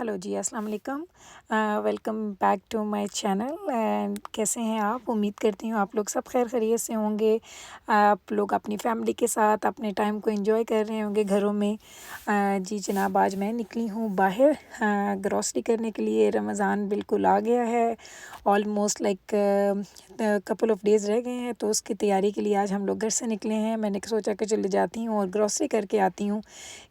Hello जी, अस्सलाम वालेकुम। Welcome back to my channel. And कैसे हैं आप? उम्मीद करती हूँ आप लोग सब खैर खैरियत से होंगे। आप लोग अपनी फैमिली के साथ अपने टाइम को एंजॉय कर रहे होंगे घरों में। जी जनाब, आज मैं निकली हूँ बाहर ग्रॉसरी करने के लिए। रमज़ान बिल्कुल आ गया है, almost like couple of days रह गए हैं, तो उसकी तैयारी के लिए आज हम लोग घर से निकले हैं। मैंने सोचा कि चले जाती हूँ और ग्रॉसरी करके आती हूँ,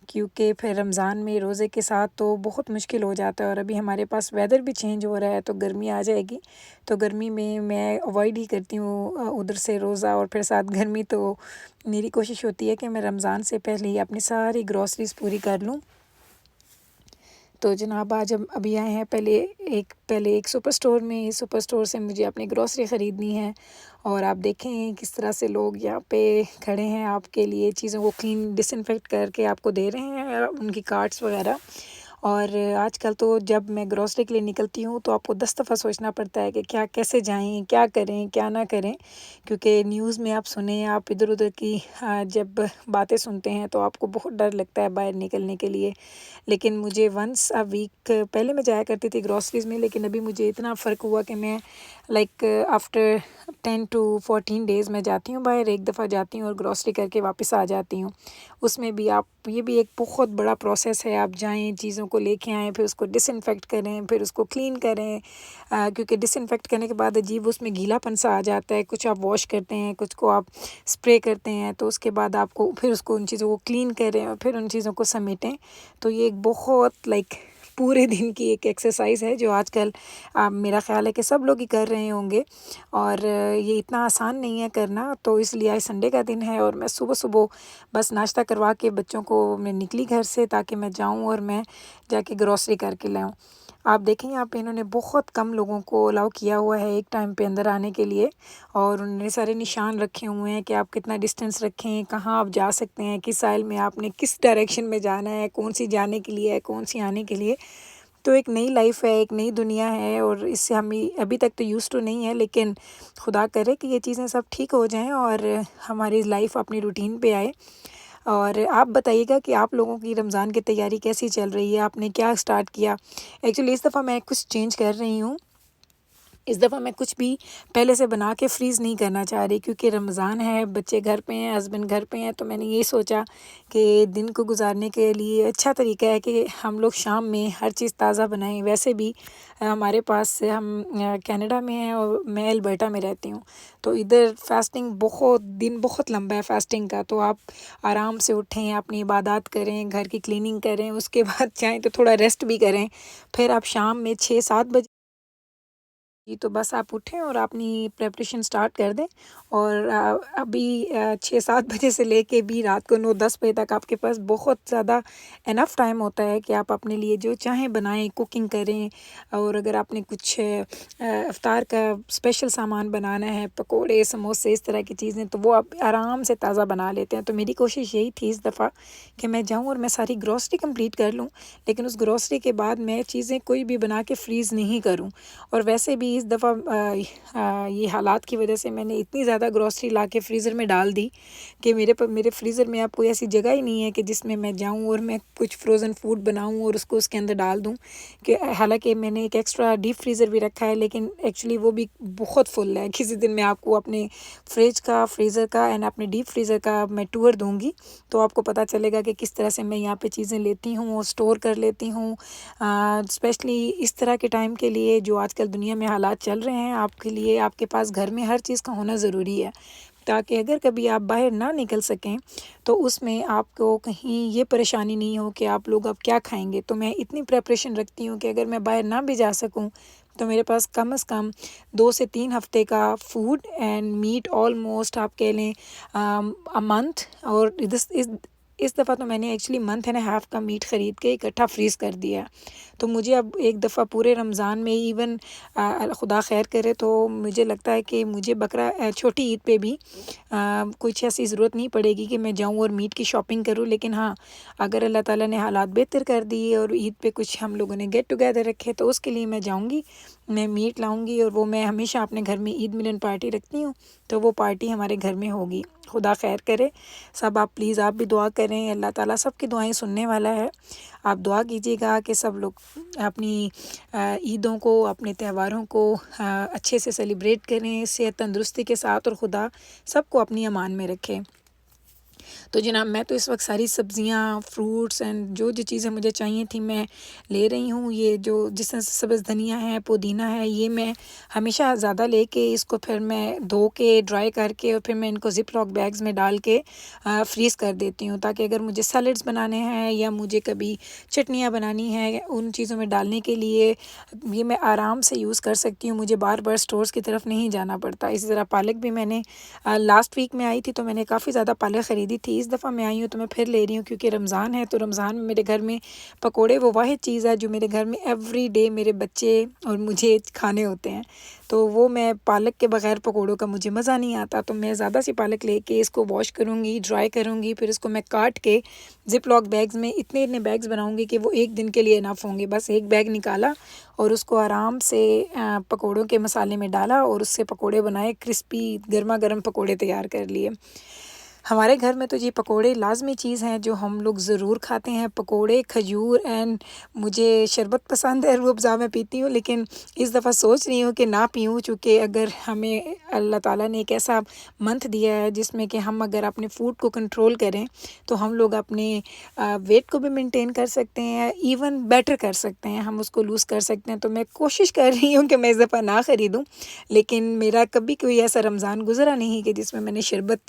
क्योंकि फिर रमज़ान में रोज़े के साथ तो बहुत मुश्किल हो जाता है। और अभी हमारे पास वेदर भी चेंज हो रहा है, तो गर्मी आ जाएगी। तो गर्मी में मैं अवॉइड ही करती हूँ उधर से रोज़ा और फिर साथ गर्मी। तो मेरी कोशिश होती है कि मैं रमज़ान से पहले ही अपनी सारी ग्रॉसरीज़ पूरी कर लूँ। तो जनाब, आज हम अभी आए हैं पहले एक सुपर स्टोर में। इस सुपर स्टोर से मुझे अपनी ग्रॉसरी ख़रीदनी है। और आप देखें किस तरह से लोग यहाँ पे खड़े हैं, आपके लिए चीज़ों को क्लीन डिसइंफेक्ट करके आपको दे रहे हैं उनकी कार्ट्स वगैरह। और आजकल तो जब मैं ग्रॉसरी के लिए निकलती हूँ तो आपको 10 दफ़ा सोचना पड़ता है कि क्या कैसे जाएँ, क्या करें, क्या ना करें। क्योंकि न्यूज़ में आप सुने, आप इधर-उधर की जब बातें सुनते हैं तो आपको बहुत डर लगता है बाहर निकलने के लिए। लेकिन मुझे वंस अ वीक पहले मैं जाया करती थी ग्रॉसरीज़ में, लेकिन अभी मुझे इतना फ़र्क हुआ कि मैं लाइक आफ्टर 10 टू 14 डेज़ मैं जाती हूँ बाहर, एक दफ़ा जाती हूँ और ग्रॉसरी करके वापस आ जाती हूँ। उसमें भी आप ये भी एक बहुत बड़ा प्रोसेस है। आप जाएँ, चीज़ों को लेके आएँ, फिर उसको डिसइंफेक्ट करें, फिर उसको क्लीन करें। क्योंकि डिसइंफेक्ट करने के बाद अजीब उसमें गीलापन सा आ जाता है। कुछ आप वॉश करते हैं, कुछ को आप स्प्रे करते हैं, तो उसके बाद आपको फिर उसको उन चीज़ों को क्लीन करें और फिर उन चीज़ों को समेटें। तो ये एक बहुत लाइक पूरे दिन की एक एक्सरसाइज़ है जो आजकल मेरा ख़्याल है कि सब लोग ही कर रहे होंगे। और ये इतना आसान नहीं है करना। तो इसलिए आज संडे का दिन है और मैं सुबह-सुबह बस नाश्ता करवा के बच्चों को मैं निकली घर से, ताकि मैं जाऊँ और मैं जाके ग्रॉसरी करके लाऊँ। आप देखें यहाँ पे इन्होंने बहुत कम लोगों को अलाउ किया हुआ है एक टाइम पे अंदर आने के लिए। और उन्होंने सारे निशान रखे हुए हैं कि आप कितना डिस्टेंस रखें, कहाँ आप जा सकते हैं, किस आइल में आपने किस डायरेक्शन में जाना है, कौन-सी जाने के लिए है, कौन-सी आने के लिए। तो एक नई लाइफ़ है, एक नई दुनिया है और इससे हम अभी तक तो यूज़्ड टू नहीं है, लेकिन खुदा करे कि ये चीज़ें सब ठीक हो जाएँ और हमारी लाइफ़ अपनी रूटीन पे आए। और आप बताइएगा कि आप लोगों की रमज़ान की तैयारी कैसी चल रही है? आपने क्या स्टार्ट किया? एक्चुअली इस दफ़ा मैं कुछ चेंज कर रही हूँ। इस दफ़ा मैं कुछ भी पहले से बना के फ्रीज़ नहीं करना चाह रही, क्योंकि रमज़ान है, बच्चे घर पे हैं, हस्बैंड घर पे हैं। तो मैंने ये सोचा कि दिन को गुज़ारने के लिए अच्छा तरीका है कि हम लोग शाम में हर चीज़ ताज़ा बनाएँ। वैसे भी हमारे पास हम कनाडा में हैं और मैं अल्बर्टा में रहती हूँ। तो इधर फ़ास्टिंग बहुत लंबा है फ़ास्टिंग का। तो आप आराम से उठें, अपनी इबादत करें, घर की क्लीनिंग करें, उसके बाद चाहें तो थोड़ा रेस्ट भी करें। फिर आप शाम में 6-7 बजे जी, तो बस आप उठें और अपनी प्रिपरेशन स्टार्ट कर दें। और अभी 6-7 बजे से लेके भी रात को 9-10 बजे तक आपके पास बहुत ज़्यादा इनफ टाइम होता है कि आप अपने लिए जो चाहें बनाएँ, कुकिंग करें। और अगर आपने कुछ इफ्तार का स्पेशल सामान बनाना है, पकोड़े, समोसे, इस तरह की चीज़ें, तो वो आप आराम से ताज़ा बना लेते हैं। तो मेरी कोशिश यही थी इस दफ़ा कि मैं जाऊँ और मैं सारी ग्रॉसरी कंप्लीट कर लूँ, लेकिन उस ग्रॉसरी के बाद मैं चीज़ें कोई भी बना के फ्रीज़ नहीं करूँ। और वैसे भी इस दफ़ा ये हालात की वजह से मैंने इतनी ज़्यादा ग्रॉसरी ला के फ्रीज़र में डाल दी कि मेरे फ्रीज़र में अब कोई ऐसी जगह ही नहीं है कि जिसमें मैं जाऊँ और मैं कुछ फ्रोज़न फूड बनाऊँ और उसको उसके अंदर डाल दूँ। कि हालाँकि मैंने एक एक्स्ट्रा डीप फ्रीज़र भी रखा है, लेकिन एक्चुअली वो भी बहुत फुल है। किसी दिन मैं आपको अपने फ्रिज का, फ्रीज़र का एंड अपने डीप फ्रीज़र का मैं टूर दूँगी, तो आपको पता चलेगा कि किस तरह से मैं यहाँ पे चीज़ें लेती हूँ और स्टोर कर लेती हूँ। स्पेशली इस तरह के टाइम के लिए जो आजकल दुनिया में हालात चल रहे हैं, आपके लिए आपके पास घर में हर चीज़ का होना ज़रूरी है, ताकि अगर कभी आप बाहर ना निकल सकें तो उसमें आपको कहीं ये परेशानी नहीं हो कि आप लोग अब क्या खाएँगे। तो मैं इतनी प्रिपरेशन रखती हूँ कि अगर मैं बाहर ना भी जा सकूँ, तो मेरे पास कम से कम 2 से 3 हफ़्ते का फूड एंड मीट ऑलमोस्ट आप कह लें अ मंथ। और इस दफ़ा तो मैंने actually month and a half का मीट ख़रीद के इकट्ठा फ्रीज़ कर दिया। तो मुझे अब एक दफ़ा पूरे रमज़ान में इवन खुदा खैर करे तो मुझे लगता है कि मुझे छोटी ईद पे भी कुछ ऐसी ज़रूरत नहीं पड़ेगी कि मैं जाऊँ और मीट की शॉपिंग करूँ। लेकिन हाँ, अगर अल्लाह ताला ने हालात बेहतर कर दिए और ईद पे कुछ हम लोगों ने गेट टुगेदर रखे, तो उसके लिए मैं जाऊँगी। मैं मीट लाऊंगी और वो मैं हमेशा अपने घर में ईद मिलन पार्टी रखती हूँ, तो वो पार्टी हमारे घर में होगी। खुदा खैर करे। सब आप प्लीज़ आप भी दुआ करें, अल्लाह ताला सबकी दुआएं सुनने वाला है। आप दुआ कीजिएगा कि सब लोग अपनी ईदों को, अपने त्योहारों को अच्छे से सेलिब्रेट करें, सेहत तंदुरुस्ती के साथ, और खुदा सबको अपनी अमान में रखे। तो जनाब मैं तो इस वक्त सारी सब्ज़ियाँ, फ्रूट्स एंड जो जो चीज़ें मुझे चाहिए थी मैं ले रही हूँ। ये जो जिस तरह से सब्ज़ धनिया है, पुदीना है, ये मैं हमेशा ज़्यादा लेके इसको फिर मैं धो के ड्राई करके और फिर मैं इनको ज़िप लॉक बैग्स में डाल के फ्रीज़ कर देती हूँ, ताकि अगर मुझे सैलड्स बनाने हैं या मुझे कभी चटनियाँ बनानी है उन चीज़ों में डालने के लिए ये मैं आराम से यूज़ कर सकती हूँ। मुझे बार बार स्टोर्स की तरफ नहीं जाना पड़ता। इसी तरह पालक भी मैंने लास्ट वीक में आई थी तो मैंने काफ़ी ज़्यादा पालक ख़रीदी थी। इस दफ़ा मैं आई हूँ तो मैं फिर ले रही हूँ, क्योंकि रमज़ान है। तो रमज़ान में मेरे घर में पकोड़े वो वाहिद चीज़ है जो मेरे घर में एवरीडे मेरे बच्चे और मुझे खाने होते हैं। तो वो मैं पालक के बग़ैर पकोड़ों का मुझे मज़ा नहीं आता। तो मैं ज़्यादा सी पालक लेके इसको वॉश करूँगी, ड्राई करूँगी, फिर इसको मैं काट के ज़िप लॉक बैग्स में इतने बैग्स बनाऊँगी कि वो एक दिन के लिए इनफ होंगे। बस एक बैग निकाला और उसको आराम से पकोड़ों के मसाले में डाला और उससे पकोड़े बनाए, क्रिस्पी गर्मा गर्म पकोड़े तैयार कर लिए। हमारे घर में तो जी पकोड़े लाज़मी चीज़ हैं जो हम लोग ज़रूर खाते हैं। पकोड़े, खजूर एंड मुझे शरबत पसंद है, रूह अफ़ज़ा मैं पीती हूँ, लेकिन इस दफ़ा सोच रही हूँ कि ना पीऊँ, चूँकि अगर हमें अल्लाह ताला ने एक ऐसा मंथ दिया है जिसमें कि हम अगर अपने फूड को कंट्रोल करें तो हम लोग अपने वेट को भी मेंटेन कर सकते हैं, इवन बेटर कर सकते हैं, हम उसको लूज़ कर सकते हैं। तो मैं कोशिश कर रही हूँ कि मैं इस दफ़ा ना ख़रीदूँ, लेकिन मेरा कभी कोई ऐसा रमज़ान गुज़रा नहीं कि जिसमें मैंने शरबत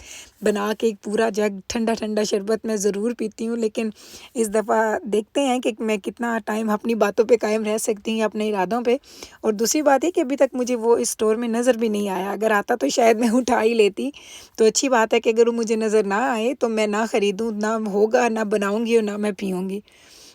बना के एक पूरा जग ठंडा ठंडा शरबत मैं ज़रूर पीती हूँ। लेकिन इस दफ़ा देखते हैं कि मैं कितना टाइम अपनी बातों पे कायम रह सकती हूँ, अपने इरादों पे। और दूसरी बात है कि अभी तक मुझे वो इस स्टोर में नज़र भी नहीं आया। अगर आता तो शायद मैं उठा ही लेती। तो अच्छी बात है कि अगर वो मुझे नज़र ना आए तो मैं ना ख़रीदूँ, ना होगा, ना बनाऊँगी और ना मैं पीऊँगी।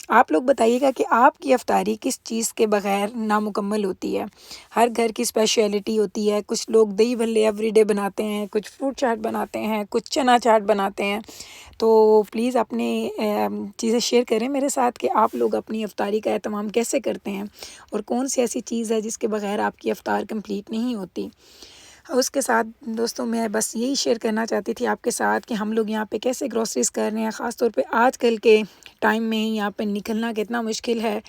आप लोग बताइएगा कि आपकी अफ्तारी किस चीज़ के बग़ैर नामुकम्मल होती है। हर घर की स्पेशलिटी होती है। कुछ लोग दही भल्ले एवरीडे बनाते हैं, कुछ फ्रूट चाट बनाते हैं, कुछ चना चाट बनाते हैं। तो प्लीज़ अपने चीज़ें शेयर करें मेरे साथ कि आप लोग अपनी अफ्तारी का एहतमाम कैसे करते हैं और कौन सी ऐसी चीज़ है जिसके बग़ैर आपकी अफ्तार कंप्लीट नहीं होती। उसके साथ दोस्तों मैं बस यही शेयर करना चाहती थी आपके साथ कि हम लोग यहाँ पे कैसे ग्रोसरीज़ कर रहे हैं। ख़ास तौर पे आजकल के टाइम में यहाँ पे निकलना कितना मुश्किल है,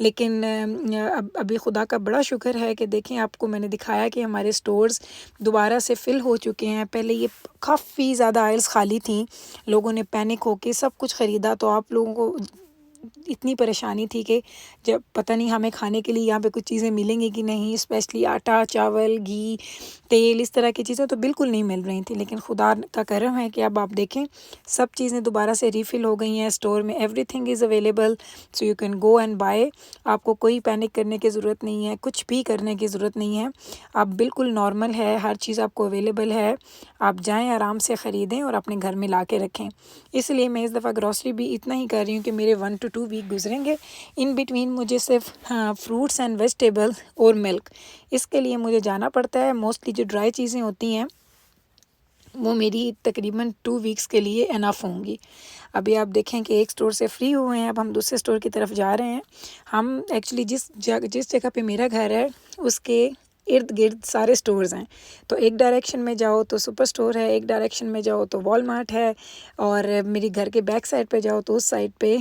लेकिन अब अभी खुदा का बड़ा शुक्र है कि देखें, आपको मैंने दिखाया कि हमारे स्टोर्स दोबारा से फ़िल हो चुके हैं। पहले ये काफ़ी ज़्यादा आइल्स खाली थी, लोगों ने पैनिक होके सब कुछ ख़रीदा। तो आप लोगों को इतनी परेशानी थी कि जब पता नहीं हमें खाने के लिए यहाँ पे कुछ चीज़ें मिलेंगी कि नहीं, स्पेशली आटा, चावल, घी, तेल, इस तरह की चीज़ें तो बिल्कुल नहीं मिल रही थी। लेकिन खुदा का करम है कि अब आप देखें सब चीज़ें दोबारा से रीफ़िल हो गई हैं स्टोर में। Everything is available, so you can go and buy. आपको कोई पैनिक करने की ज़रूरत नहीं है, कुछ भी करने की ज़रूरत नहीं है। आप बिल्कुल नॉर्मल है, हर चीज़ आपको अवेलेबल है। आप जाएँ, आराम से ख़रीदें और अपने घर में ला के रखें। इसलिए मैं इस दफ़ा ग्रॉसरी भी इतना ही कर रही हूँ कि मेरे 1 to 2 वीक गुजरेंगे। इन बिटवीन मुझे सिर्फ फ्रूट्स एंड वेजिटेबल और मिल्क, इसके लिए मुझे जाना पड़ता है। मोस्टली जो ड्राई चीज़ें होती हैं वो मेरी तकरीबन 2 वीक्स के लिए इनफ होंगी। अभी आप देखें कि एक स्टोर से फ्री हुए हैं, अब हम दूसरे स्टोर की तरफ जा रहे हैं। हम एक्चुअली जिस जगह पे मेरा घर है उसके इर्द-गिर्द सारे स्टोर्स हैं। तो एक डायरेक्शन में जाओ तो सुपर स्टोर है, एक डायरेक्शन में जाओ तो वॉलमार्ट है, और मेरी घर के बैक साइड पे जाओ तो उस साइड पे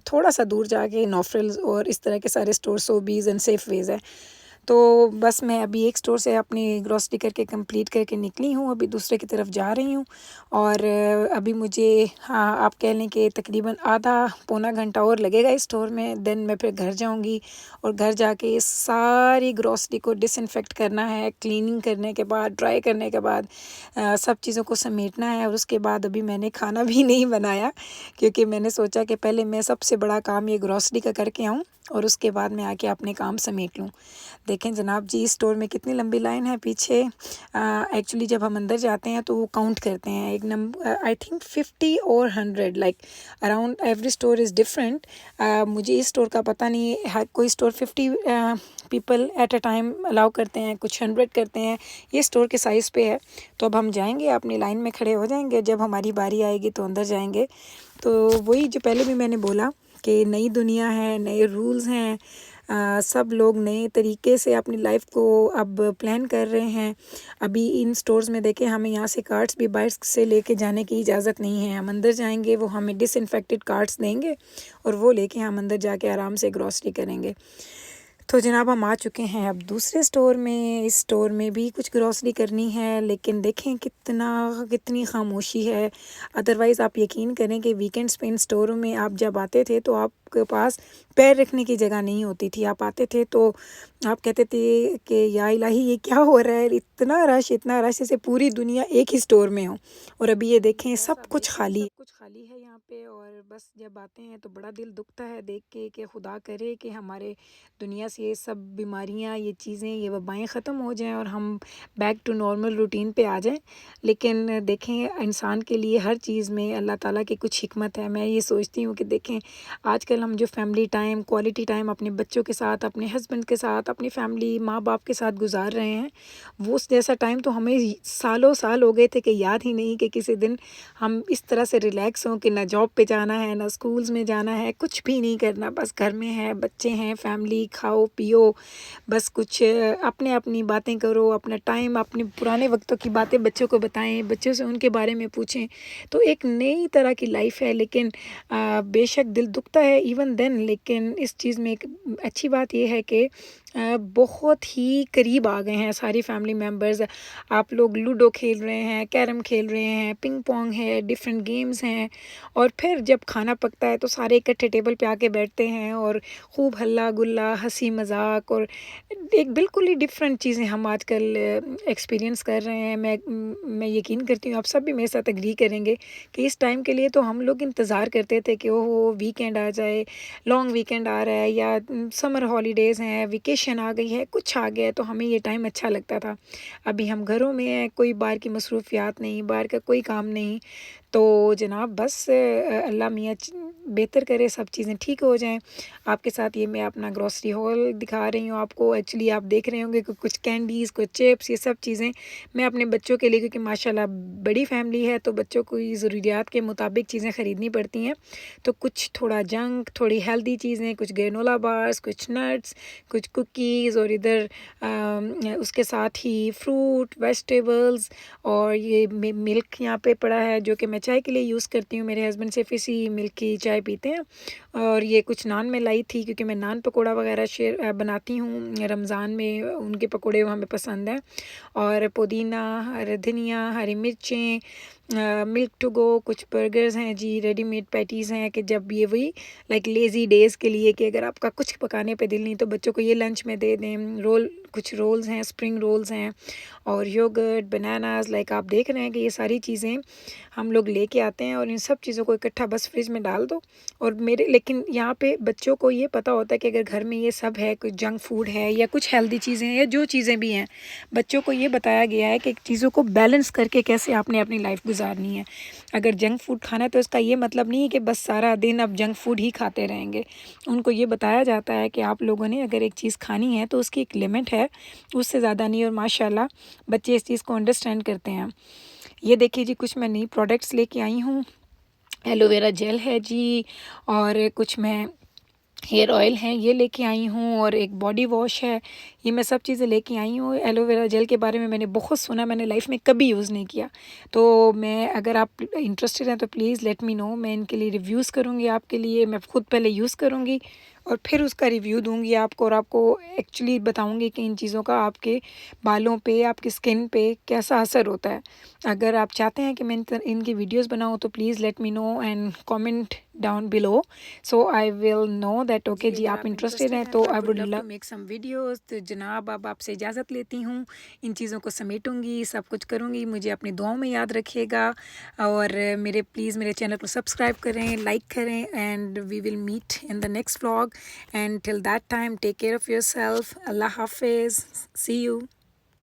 थोड़ा-सा दूर जाके नॉफ्रिल्स और इस तरह के सारे स्टोर, सोबीज़ एंड सेफवेज़ है। तो बस मैं अभी एक स्टोर से अपनी ग्रॉसरी करके कंप्लीट करके निकली हूँ, अभी दूसरे की तरफ जा रही हूँ। और अभी मुझे आप कह लें कि तकरीबन आधा पौना घंटा और लगेगा इस स्टोर में। देन मैं फिर घर जाऊँगी और घर जाके इस सारी ग्रॉसरी को डिसइंफेक्ट करना है। क्लीनिंग करने के बाद, ड्राई करने के बाद सब चीज़ों को समेटना है। और उसके बाद अभी मैंने खाना भी नहीं बनाया, क्योंकि मैंने सोचा कि पहले मैं सबसे बड़ा काम ये ग्रॉसरी का करके आऊँ और उसके बाद मैं आके अपने काम समेट लूँ। देखें जनाब जी, इस स्टोर में कितनी लंबी लाइन है पीछे। एक्चुअली जब हम अंदर जाते हैं तो वो काउंट करते हैं, एक नंबर आई थिंक 50 और 100, like around every store is different. मुझे इस स्टोर का पता नहीं है, हर कोई store 50 people at a time allow करते हैं, कुछ 100 करते हैं। ये स्टोर के साइज़ पे है। तो अब हम जाएंगे, अपनी लाइन में खड़े हो जाएंगे, जब हमारी बारी आएगी तो अंदर जाएंगे। तो वही जो पहले भी मैंने बोला कि नई दुनिया है, नए रूल्स हैं, सब लोग नए तरीके से अपनी लाइफ को अब प्लान कर रहे हैं। अभी इन स्टोर्स में देखें, हमें यहाँ से कार्ड्स भी बाहर से लेके जाने की इजाज़त नहीं है। हम अंदर जाएंगे, वो हमें डिसइंफेक्टेड कार्ड्स देंगे और वो लेके हम अंदर जाके आराम से ग्रॉसरी करेंगे। तो जनाब हम आ चुके हैं अब दूसरे स्टोर में। इस स्टोर में भी कुछ ग्रॉसरी करनी है, लेकिन देखें कितनी खामोशी है। अदरवाइज़ आप यकीन करें कि वीकेंड्स पे इन स्टोरों में आप जब आते थे तो आपके पास पैर रखने की जगह नहीं होती थी। आप आते थे तो आप कहते थे कि या इलाही ये क्या हो रहा है, इतना रश जैसे पूरी दुनिया एक ही स्टोर में हो। और अभी ये देखें सब कुछ खाली है यहाँ पे। और बस जब आते हैं तो बड़ा दिल दुखता है देख के कि खुदा करे कि हमारे दुनिया से ये सब बीमारियाँ, ये चीज़ें, ये वबाएँ ख़त्म हो जाएं और हम बैक टू नॉर्मल रूटीन पे आ जाएं। लेकिन देखें, इंसान के लिए हर चीज़ में अल्लाह ताला की कुछ हिकमत है। मैं ये सोचती हूँ कि देखें, आजकल हम जो फैमिली टाइम, क्वालिटी टाइम अपने बच्चों के साथ, अपने हस्बैंड के साथ, अपनी फैमिली, माँ बाप के साथ गुजार रहे हैं, वो उस जैसा टाइम तो हमें सालों साल हो गए थे कि याद ही नहीं कि किसी दिन हम इस तरह से रिलैक्स हों कि ना जॉब पे जाना है, ना स्कूल्स में जाना है, कुछ भी नहीं करना, बस घर में है, बच्चे हैं, फैमिली, खाओ पियो, बस कुछ अपने अपनी बातें करो, अपना टाइम, अपने पुराने वक्तों की बातें बच्चों को बताएं, बच्चों से उनके बारे में पूछें। तो एक नई तरह की लाइफ है। लेकिन बेशक दिल दुखता है इवन देन, लेकिन इस चीज़ में एक अच्छी बात यह है कि बहुत ही करीब आ गए हैं सारी फैमिली मेम्बर्स। आप लोग लूडो खेल रहे हैं, कैरम खेल रहे हैं, पिंग पोंग है, डिफरेंट गेम्स हैं। और फिर जब खाना पकता है तो सारे इकट्ठे टेबल पे आके बैठते हैं और खूब हल्ला गुल्ला, हंसी मजाक, और एक बिल्कुल ही डिफरेंट चीज़ें हम आजकल एक्सपीरियंस कर रहे हैं। मैं यकीन करती हूँ आप सब भी मेरे साथ एग्री करेंगे कि इस टाइम के लिए तो हम लोग इंतज़ार करते थे कि ओहो वीकेंड आ जाए, लॉन्ग वीकेंड आ रहा है, या समर हॉलीडेज़ हैं, वेकेशन आ गई है, कुछ आ गया है, तो हमें ये टाइम अच्छा लगता था। अभी हम घरों में हैं, कोई बाहर की मसरूफियात नहीं, बाहर का कोई काम नहीं। तो जनाब बस अल्लाह मियाँ बेहतर करे, सब चीज़ें ठीक हो जाएं। आपके साथ ये मैं अपना ग्रॉसरी हॉल दिखा रही हूँ आपको। एक्चुअली आप देख रहे होंगे कि कुछ कैंडीज़, कुछ चिप्स, ये सब चीज़ें मैं अपने बच्चों के लिए, क्योंकि माशाल्लाह बड़ी फैमिली है तो बच्चों को ज़रूरियात के मुताबिक चीज़ें ख़रीदनी पड़ती हैं। तो कुछ थोड़ा जंक, थोड़ी हेल्दी चीज़ें, कुछ ग्रेनोला बार्स, कुछ नट्स, कुछ कुकीज़, और इधर उसके साथ ही फ्रूट, वेजिटेबल्स, और ये मिल्क यहाँ पे पड़ा है जो कि मैं चाय के लिए यूज़ करती हूँ। मेरे हस्बैंड सिर्फ इसी मिल्क की चाय पीते हैं। और ये कुछ नान मैं लाई थी क्योंकि मैं नान पकोड़ा वगैरह बनाती हूँ रमज़ान में, उनके पकोड़े हमें पसंद हैं। और पुदीना, हरी धनिया, हरी मिर्चें, मिल्क टू गो, कुछ बर्गर्स हैं जी, रेडीमेड पैटीज़ हैं कि जब ये वही लाइक लेज़ी डेज़ के लिए कि अगर आपका कुछ पकाने पे दिल नहीं तो बच्चों को ये लंच में दे दें। कुछ रोल्स हैं, स्प्रिंग रोल्स हैं, और योगर्ट, बनानास, लाइक आप देख रहे हैं कि ये सारी चीज़ें हम लोग लेके आते हैं और इन सब चीज़ों को इकट्ठा बस फ्रिज में डाल दो। और लेकिन यहाँ पे बच्चों को ये पता होता है कि अगर घर में ये सब है, कुछ जंक फूड है या कुछ हेल्दी चीज़ें हैं या जो चीज़ें भी हैं, बच्चों को ये बताया गया है कि चीज़ों को बैलेंस करके कैसे आपने अपनी लाइफ गुजारनी है। अगर जंक फूड खाना है तो इसका ये मतलब नहीं है कि बस सारा दिन अब जंक फूड ही खाते रहेंगे। उनको ये बताया जाता है कि आप लोगों ने अगर एक चीज़ खानी है तो उसकी एक लिमिट है, उससे ज़्यादा नहीं। और माशाल्लाह बच्चे इस चीज़ को अंडरस्टैंड करते हैं। ये देखिए जी, कुछ मैं नई प्रोडक्ट्स लेके आई हूँ। एलोवेरा जेल है जी, और कुछ मैं हेयर ऑयल है ये लेके आई हूँ, और एक बॉडी वॉश है। ये मैं सब चीज़ें लेके आई हूँ। एलोवेरा जेल के बारे में मैंने बहुत सुना, मैंने लाइफ में कभी यूज़ नहीं किया। तो मैं, अगर आप इंटरेस्टेड हैं तो प्लीज़ लेट मी नो, मैं इनके लिए रिव्यूज़ करूँगी आपके लिए। मैं खुद पहले यूज़ करूँगी और फिर उसका रिव्यू दूँगी आपको, और आपको एक्चुअली बताऊँगी कि इन चीज़ों का आपके बालों पे, आपकी स्किन पे कैसा असर होता है। अगर आप चाहते हैं कि मैं इनकी वीडियोस बनाऊँ तो please let me know and comment down below, so I will know that okay जी आप इंटरेस्टेड हैं तो I would love to make some videos. तो जनाब अब आपसे इजाज़त लेती हूँ, इन चीज़ों को समेटूँगी, सब कुछ करूँगी। मुझे अपनी दुआओं में याद रखिएगा, और प्लीज़ मेरे चैनल को सब्सक्राइब करें, लाइक करें, and we will meet in the next vlog. And till that time take care of yourself. अल्लाह हाफिज़, सी यू।